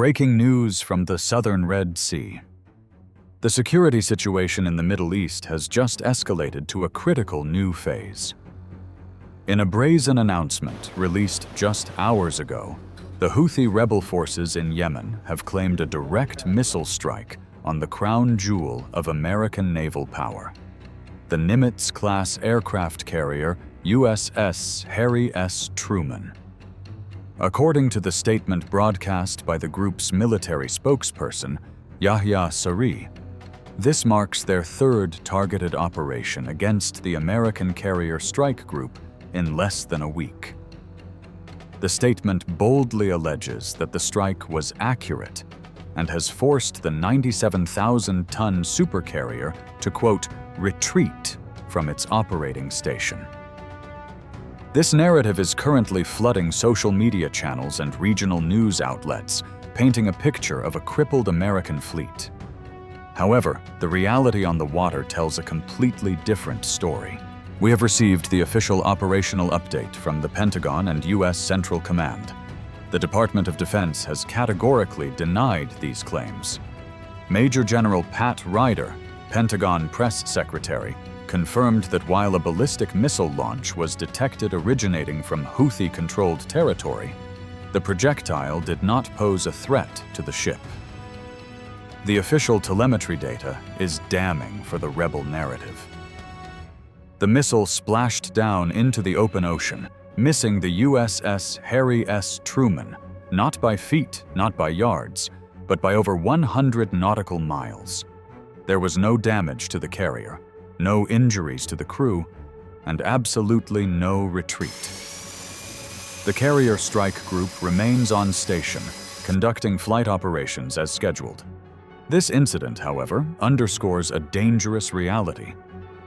Breaking news from the southern Red Sea. The security situation in the Middle East has just escalated to a critical new phase. In a brazen announcement released just hours ago, the Houthi rebel forces in Yemen have claimed a direct missile strike on the crown jewel of American naval power, the Nimitz-class aircraft carrier USS Harry S. Truman. According to the statement broadcast by the group's military spokesperson, Yahya Saree, this marks their third targeted operation against the American carrier strike group in less than a week. The statement boldly alleges that the strike was accurate and has forced the 97,000-ton supercarrier to, quote, retreat from its operating station. This narrative is currently flooding social media channels and regional news outlets, painting a picture of a crippled American fleet. However, the reality on the water tells a completely different story. We have received the official operational update from the Pentagon and U.S. Central Command. The Department of Defense has categorically denied these claims. Major General Pat Ryder, Pentagon Press Secretary, confirmed that while a ballistic missile launch was detected originating from Houthi-controlled territory, the projectile did not pose a threat to the ship. The official telemetry data is damning for the rebel narrative. The missile splashed down into the open ocean, missing the USS Harry S. Truman, not by feet, not by yards, but by over 100 nautical miles. There was no damage to the carrier, no injuries to the crew, and absolutely no retreat. The carrier strike group remains on station, conducting flight operations as scheduled. This incident, however, underscores a dangerous reality.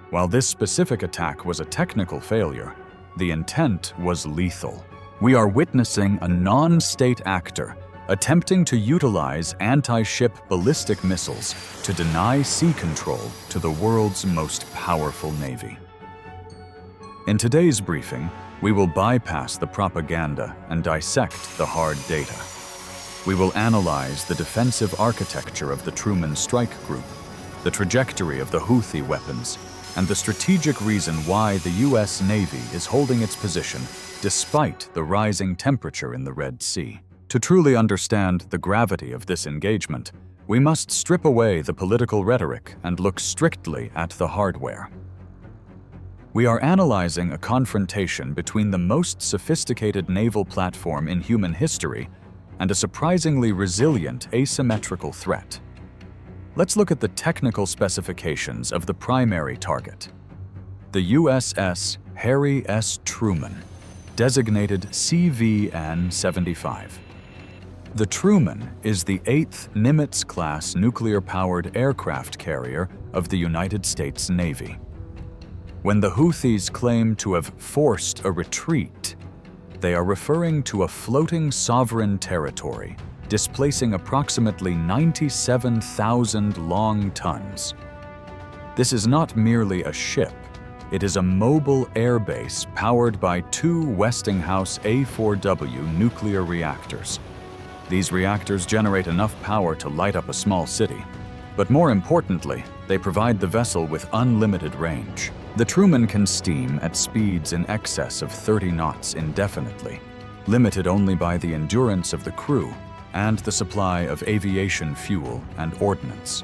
While this specific attack was a technical failure, the intent was lethal. We are witnessing a non-state actor attempting to utilize anti-ship ballistic missiles to deny sea control to the world's most powerful navy. In today's briefing, we will bypass the propaganda and dissect the hard data. We will analyze the defensive architecture of the Truman strike group, the trajectory of the Houthi weapons, and the strategic reason why the U.S. Navy is holding its position despite the rising temperature in the Red Sea. To truly understand the gravity of this engagement, we must strip away the political rhetoric and look strictly at the hardware. We are analyzing a confrontation between the most sophisticated naval platform in human history and a surprisingly resilient asymmetrical threat. Let's look at the technical specifications of the primary target, the USS Harry S. Truman, designated CVN-75. The Truman is the 8th Nimitz-class nuclear-powered aircraft carrier of the United States Navy. When the Houthis claim to have forced a retreat, they are referring to a floating sovereign territory, displacing approximately 97,000 long tons. This is not merely a ship, it is a mobile airbase powered by 2 Westinghouse A4W nuclear reactors. These reactors generate enough power to light up a small city, but more importantly, they provide the vessel with unlimited range. The Truman can steam at speeds in excess of 30 knots indefinitely, limited only by the endurance of the crew and the supply of aviation fuel and ordnance.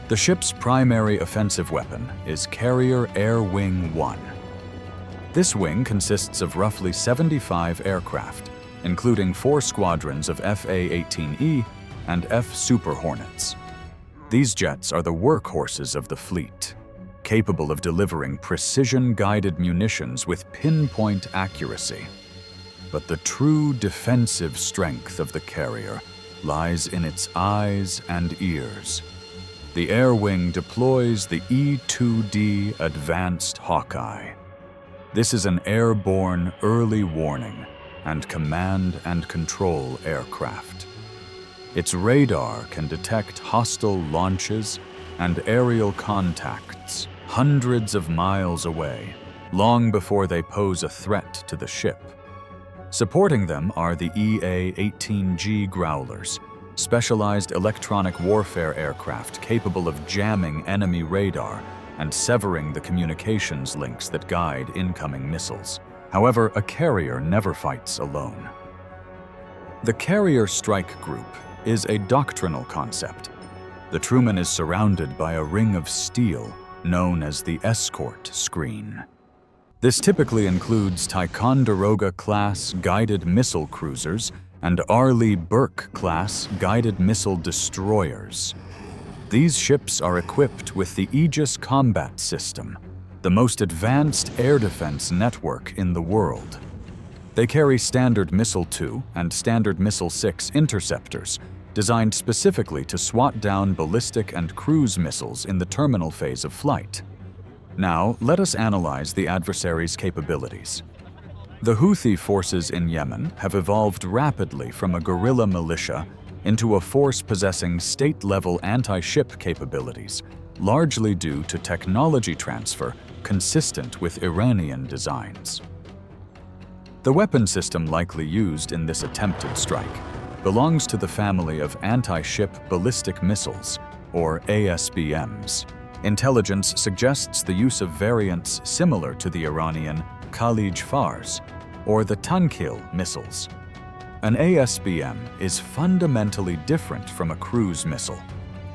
The ship's primary offensive weapon is Carrier Air Wing 1. This wing consists of roughly 75 aircraft, including 4 squadrons of FA-18E and F Super Hornets. These jets are the workhorses of the fleet, capable of delivering precision-guided munitions with pinpoint accuracy. But the true defensive strength of the carrier lies in its eyes and ears. The air wing deploys the E-2D Advanced Hawkeye. This is an airborne early warning and command and control aircraft. Its radar can detect hostile launches and aerial contacts hundreds of miles away, long before they pose a threat to the ship. Supporting them are the EA-18G Growlers, specialized electronic warfare aircraft capable of jamming enemy radar and severing the communications links that guide incoming missiles. However, a carrier never fights alone. The Carrier Strike Group is a doctrinal concept. The Truman is surrounded by a ring of steel known as the escort screen. This typically includes Ticonderoga-class guided missile cruisers and Arleigh Burke-class guided missile destroyers. These ships are equipped with the Aegis Combat System, the most advanced air defense network in the world. They carry Standard Missile 2 and Standard Missile 6 interceptors, designed specifically to swat down ballistic and cruise missiles in the terminal phase of flight. Now, let us analyze the adversary's capabilities. The Houthi forces in Yemen have evolved rapidly from a guerrilla militia into a force possessing state-level anti-ship capabilities, largely due to technology transfer consistent with Iranian designs. The weapon system likely used in this attempted strike belongs to the family of anti-ship ballistic missiles, or ASBMs. Intelligence suggests the use of variants similar to the Iranian Khalij Fars, or the Tankil missiles. An ASBM is fundamentally different from a cruise missile.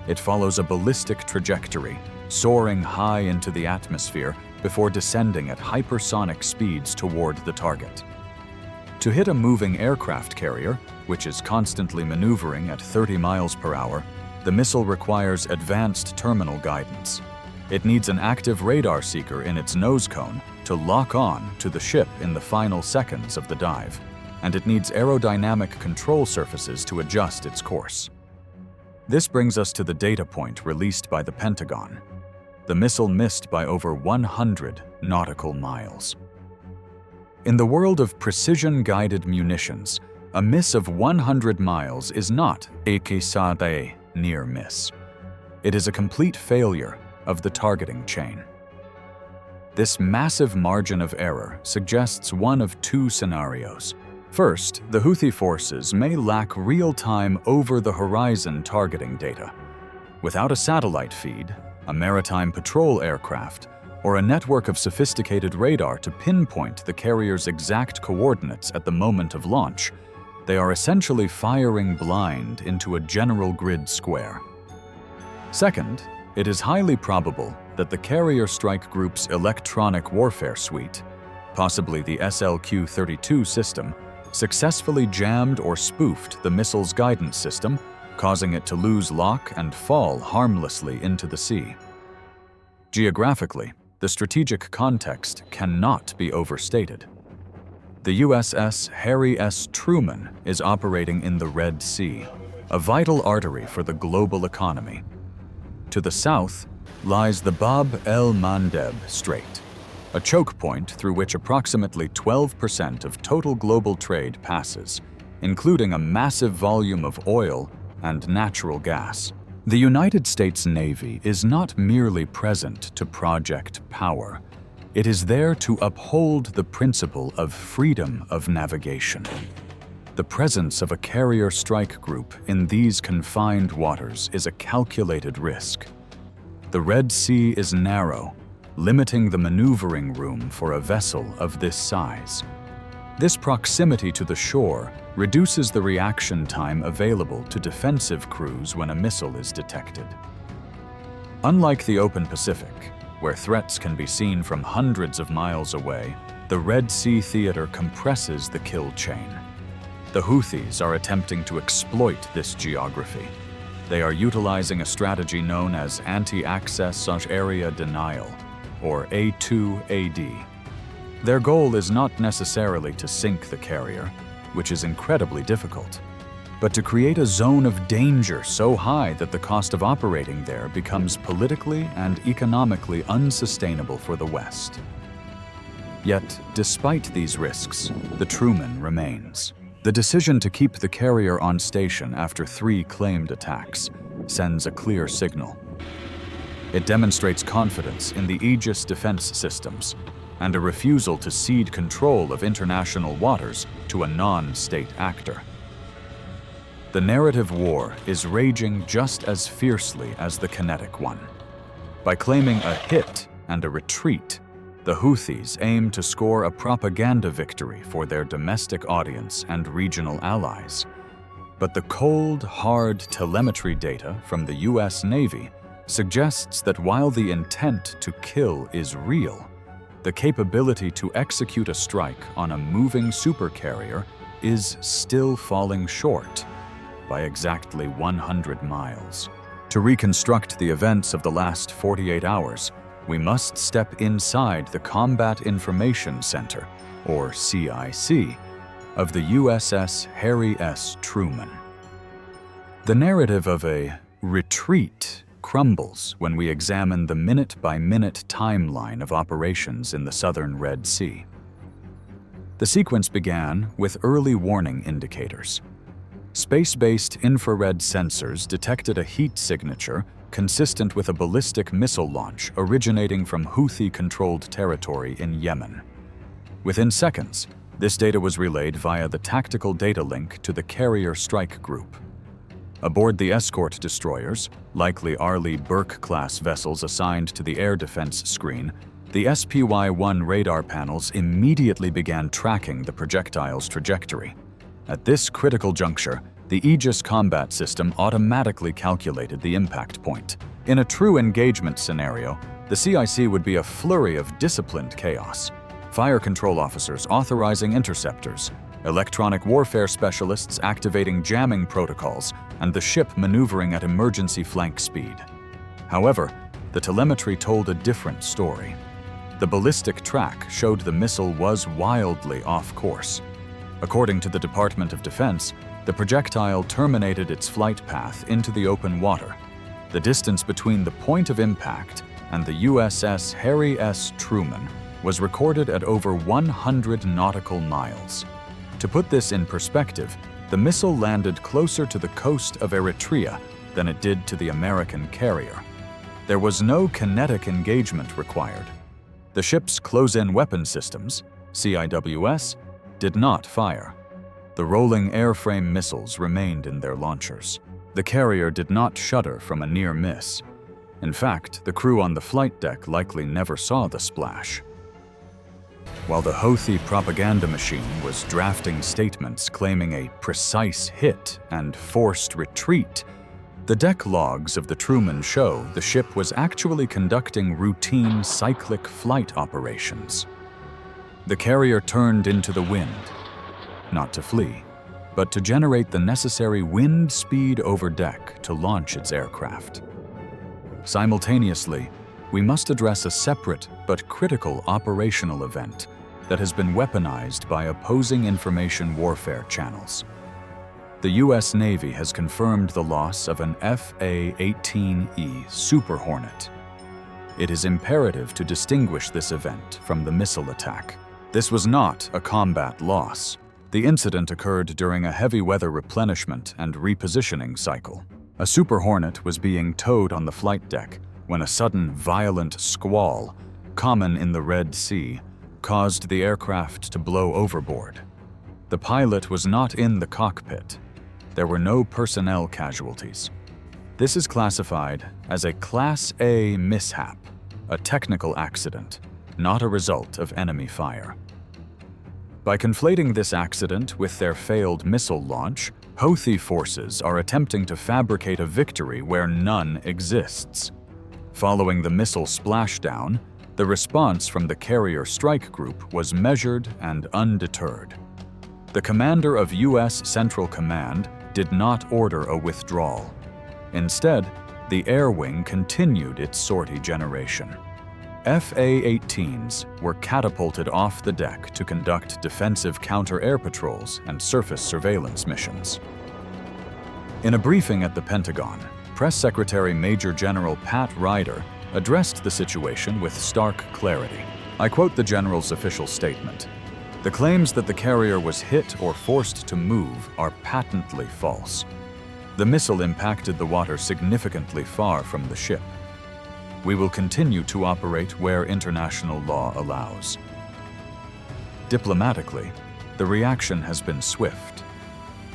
It follows a ballistic trajectory, soaring high into the atmosphere before descending at hypersonic speeds toward the target. To hit a moving aircraft carrier, which is constantly maneuvering at 30 miles per hour, the missile requires advanced terminal guidance. It needs an active radar seeker in its nose cone to lock on to the ship in the final seconds of the dive, and it needs aerodynamic control surfaces to adjust its course. This brings us to the data point released by the Pentagon. The missile missed by over 100 nautical miles. In the world of precision-guided munitions, a miss of 100 miles is not a kesade near miss. It is a complete failure of the targeting chain. This massive margin of error suggests one of two scenarios. First, the Houthi forces may lack real-time over-the-horizon targeting data. Without a satellite feed, a maritime patrol aircraft, or a network of sophisticated radar to pinpoint the carrier's exact coordinates at the moment of launch, they are essentially firing blind into a general grid square. Second, it is highly probable that the Carrier Strike Group's electronic warfare suite, possibly the SLQ-32 system, successfully jammed or spoofed the missile's guidance system, causing it to lose lock and fall harmlessly into the sea. Geographically, the strategic context cannot be overstated. The USS Harry S. Truman is operating in the Red Sea, a vital artery for the global economy. To the south lies the Bab el-Mandeb Strait, a choke point through which approximately 12% of total global trade passes, including a massive volume of oil and natural gas. The United States Navy is not merely present to project power. It is there to uphold the principle of freedom of navigation. The presence of a carrier strike group in these confined waters is a calculated risk. The Red Sea is narrow, limiting the maneuvering room for a vessel of this size. This proximity to the shore reduces the reaction time available to defensive crews when a missile is detected. Unlike the open Pacific, where threats can be seen from hundreds of miles away, the Red Sea theater compresses the kill chain. The Houthis are attempting to exploit this geography. They are utilizing a strategy known as anti-access area denial, or A2AD. Their goal is not necessarily to sink the carrier, which is incredibly difficult, but to create a zone of danger so high that the cost of operating there becomes politically and economically unsustainable for the West. Yet, despite these risks, the Truman remains. The decision to keep the carrier on station after 3 claimed attacks sends a clear signal. It demonstrates confidence in the Aegis defense systems and a refusal to cede control of international waters to a non-state actor. The narrative war is raging just as fiercely as the kinetic one. By claiming a hit and a retreat, the Houthis aim to score a propaganda victory for their domestic audience and regional allies. But the cold, hard telemetry data from the US Navy suggests that while the intent to kill is real, the capability to execute a strike on a moving supercarrier is still falling short by exactly 100 miles. To reconstruct the events of the last 48 hours, we must step inside the Combat Information Center, or CIC, of the USS Harry S. Truman. The narrative of a retreat crumbles when we examine the minute-by-minute timeline of operations in the southern Red Sea. The sequence began with early warning indicators. Space-based infrared sensors detected a heat signature consistent with a ballistic missile launch originating from Houthi-controlled territory in Yemen. Within seconds, this data was relayed via the tactical data link to the carrier strike group. Aboard the escort destroyers, likely Arleigh Burke-class vessels assigned to the air defense screen, the SPY-1 radar panels immediately began tracking the projectile's trajectory. At this critical juncture, the Aegis combat system automatically calculated the impact point. In a true engagement scenario, the CIC would be a flurry of disciplined chaos. Fire control officers authorizing interceptors, electronic warfare specialists activating jamming protocols, and the ship maneuvering at emergency flank speed. However, the telemetry told a different story. The ballistic track showed the missile was wildly off course. According to the Department of Defense, the projectile terminated its flight path into the open water. The distance between the point of impact and the USS Harry S. Truman was recorded at over 100 nautical miles. To put this in perspective, the missile landed closer to the coast of Eritrea than it did to the American carrier. There was no kinetic engagement required. The ship's close-in weapon systems, CIWS, did not fire. The rolling airframe missiles remained in their launchers. The carrier did not shudder from a near miss. In fact, the crew on the flight deck likely never saw the splash. While the Houthi propaganda machine was drafting statements claiming a precise hit and forced retreat, the deck logs of the Truman show the ship was actually conducting routine cyclic flight operations. The carrier turned into the wind, not to flee, but to generate the necessary wind speed over deck to launch its aircraft. Simultaneously, we must address a separate but critical operational event that has been weaponized by opposing information warfare channels. The US Navy has confirmed the loss of an FA-18E Super Hornet. It is imperative to distinguish this event from the missile attack. This was not a combat loss. The incident occurred during a heavy weather replenishment and repositioning cycle. A Super Hornet was being towed on the flight deck when a sudden violent squall, common in the Red Sea, caused the aircraft to blow overboard. The pilot was not in the cockpit. There were no personnel casualties. This is classified as a Class A mishap, a technical accident, not a result of enemy fire. By conflating this accident with their failed missile launch, Houthi forces are attempting to fabricate a victory where none exists. Following the missile splashdown, the response from the carrier strike group was measured and undeterred. The commander of U.S. Central Command did not order a withdrawal. Instead, the air wing continued its sortie generation. FA-18s were catapulted off the deck to conduct defensive counter-air patrols and surface surveillance missions. In a briefing at the Pentagon, Press Secretary Major General Pat Ryder addressed the situation with stark clarity. I quote the general's official statement: "The claims that the carrier was hit or forced to move are patently false. The missile impacted the water significantly far from the ship. We will continue to operate where international law allows." Diplomatically, the reaction has been swift.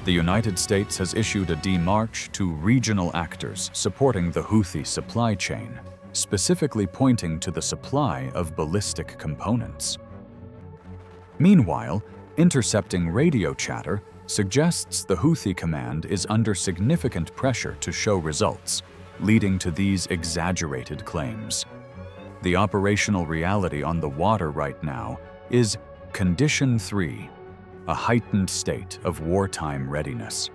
The United States has issued a démarche to regional actors supporting the Houthi supply chain, specifically pointing to the supply of ballistic components. Meanwhile, intercepting radio chatter suggests the Houthi command is under significant pressure to show results, leading to these exaggerated claims. The operational reality on the water right now is Condition 3, a heightened state of wartime readiness.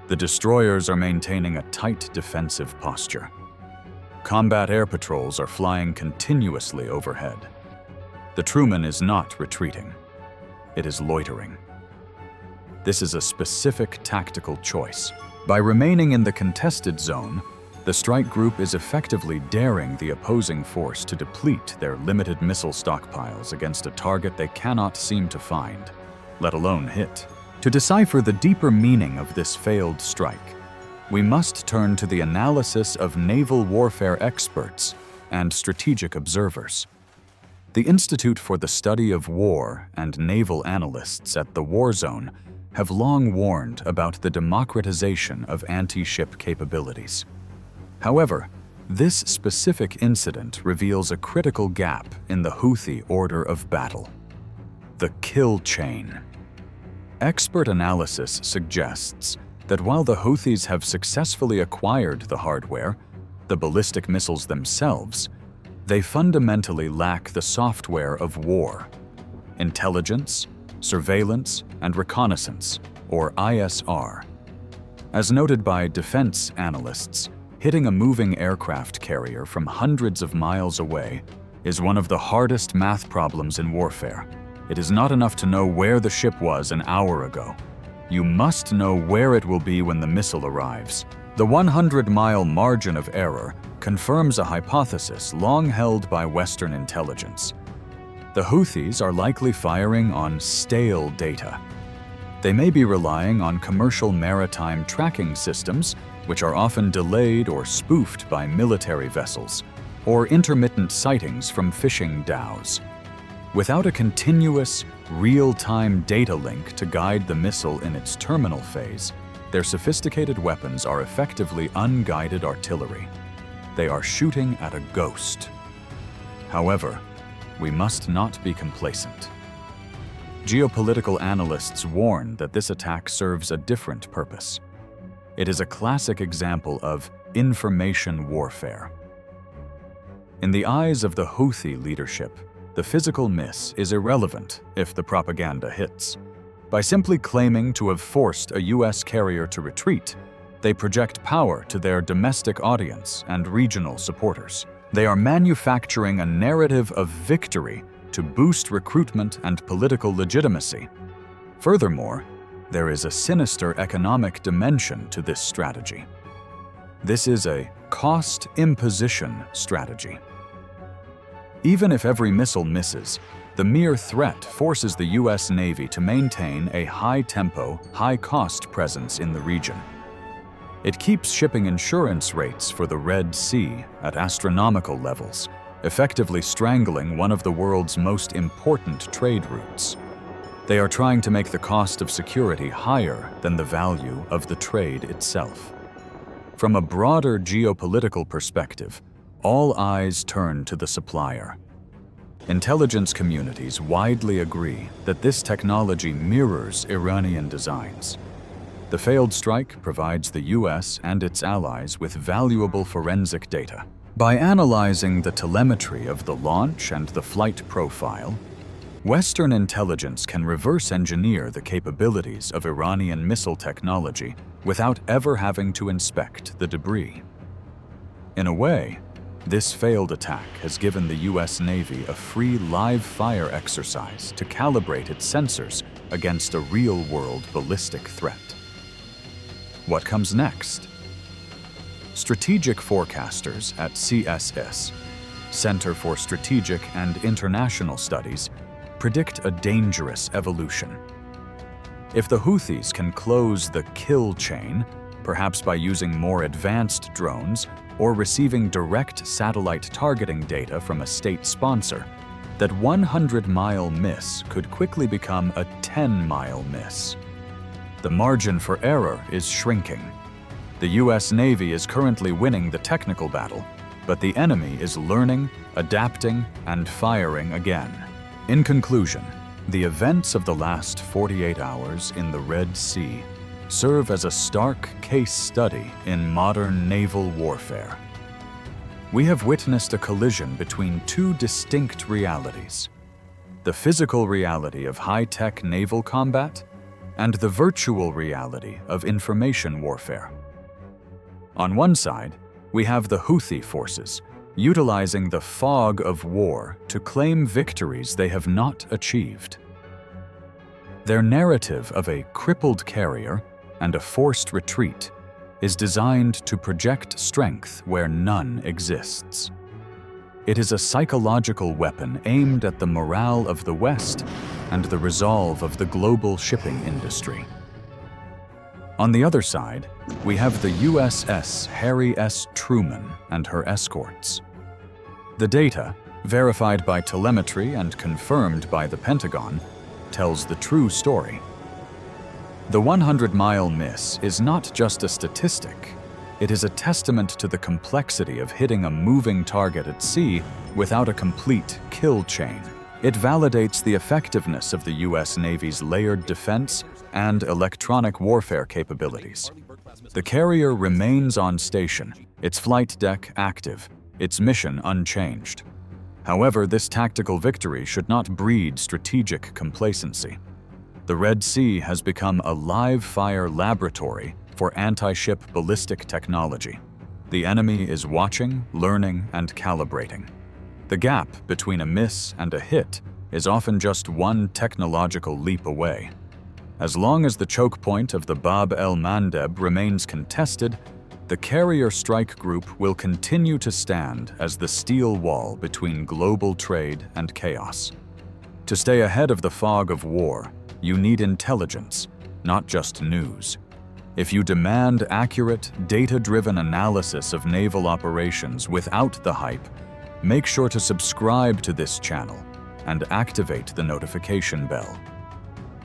The destroyers are maintaining a tight defensive posture. Combat air patrols are flying continuously overhead. The Truman is not retreating. It is loitering. This is a specific tactical choice. By remaining in the contested zone, the strike group is effectively daring the opposing force to deplete their limited missile stockpiles against a target they cannot seem to find, let alone hit. To decipher the deeper meaning of this failed strike, we must turn to the analysis of naval warfare experts and strategic observers. The Institute for the Study of War and naval analysts at the War Zone have long warned about the democratization of anti-ship capabilities. However, this specific incident reveals a critical gap in the Houthi order of battle: the kill chain. Expert analysis suggests that while the Houthis have successfully acquired the hardware, the ballistic missiles themselves, they fundamentally lack the software of war: intelligence, surveillance, and reconnaissance, or ISR. As noted by defense analysts, hitting a moving aircraft carrier from hundreds of miles away is one of the hardest math problems in warfare. It is not enough to know where the ship was an hour ago. You must know where it will be when the missile arrives. The 100-mile margin of error confirms a hypothesis long held by Western intelligence. The Houthis are likely firing on stale data. They may be relying on commercial maritime tracking systems, which are often delayed or spoofed by military vessels, or intermittent sightings from fishing dhows. Without a continuous, real-time data link to guide the missile in its terminal phase, their sophisticated weapons are effectively unguided artillery. They are shooting at a ghost. However, we must not be complacent. Geopolitical analysts warn that this attack serves a different purpose. It is a classic example of information warfare. In the eyes of the Houthi leadership, the physical miss is irrelevant if the propaganda hits. By simply claiming to have forced a U.S. carrier to retreat, they project power to their domestic audience and regional supporters. They are manufacturing a narrative of victory to boost recruitment and political legitimacy. Furthermore, there is a sinister economic dimension to this strategy. This is a cost imposition strategy. Even if every missile misses, the mere threat forces the U.S. Navy to maintain a high-tempo, high-cost presence in the region. It keeps shipping insurance rates for the Red Sea at astronomical levels, effectively strangling one of the world's most important trade routes. They are trying to make the cost of security higher than the value of the trade itself. From a broader geopolitical perspective, all eyes turn to the supplier. Intelligence communities widely agree that this technology mirrors Iranian designs. The failed strike provides the U.S. and its allies with valuable forensic data. By analyzing the telemetry of the launch and the flight profile, Western intelligence can reverse engineer the capabilities of Iranian missile technology without ever having to inspect the debris. In a way, this failed attack has given the U.S. Navy a free live-fire exercise to calibrate its sensors against a real-world ballistic threat. What comes next? Strategic forecasters at CSS, Center for Strategic and International Studies, predict a dangerous evolution. If the Houthis can close the kill chain, perhaps by using more advanced drones or receiving direct satellite targeting data from a state sponsor, that 100-mile miss could quickly become a 10-mile miss. The margin for error is shrinking. The U.S. Navy is currently winning the technical battle, but the enemy is learning, adapting, and firing again. In conclusion, the events of the last 48 hours in the Red Sea serve as a stark case study in modern naval warfare. We have witnessed a collision between two distinct realities: the physical reality of high-tech naval combat and the virtual reality of information warfare. On one side, we have the Houthi forces, utilizing the fog of war to claim victories they have not achieved. Their narrative of a crippled carrier and a forced retreat is designed to project strength where none exists. It is a psychological weapon aimed at the morale of the West and the resolve of the global shipping industry. On the other side, we have the USS Harry S. Truman and her escorts. The data, verified by telemetry and confirmed by the Pentagon, tells the true story. The 100-mile miss is not just a statistic. It is a testament to the complexity of hitting a moving target at sea without a complete kill chain. It validates the effectiveness of the U.S. Navy's layered defense and electronic warfare capabilities. The carrier remains on station, its flight deck active, its mission unchanged. However, this tactical victory should not breed strategic complacency. The Red Sea has become a live-fire laboratory for anti-ship ballistic technology. The enemy is watching, learning, and calibrating. The gap between a miss and a hit is often just one technological leap away. As long as the choke point of the Bab el-Mandeb remains contested, the carrier strike group will continue to stand as the steel wall between global trade and chaos. To stay ahead of the fog of war, you need intelligence, not just news. If you demand accurate, data-driven analysis of naval operations without the hype, make sure to subscribe to this channel and activate the notification bell.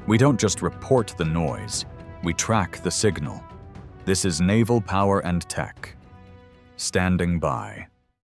We don't just report the noise, we track the signal. This is Naval Power and Tech. Standing by.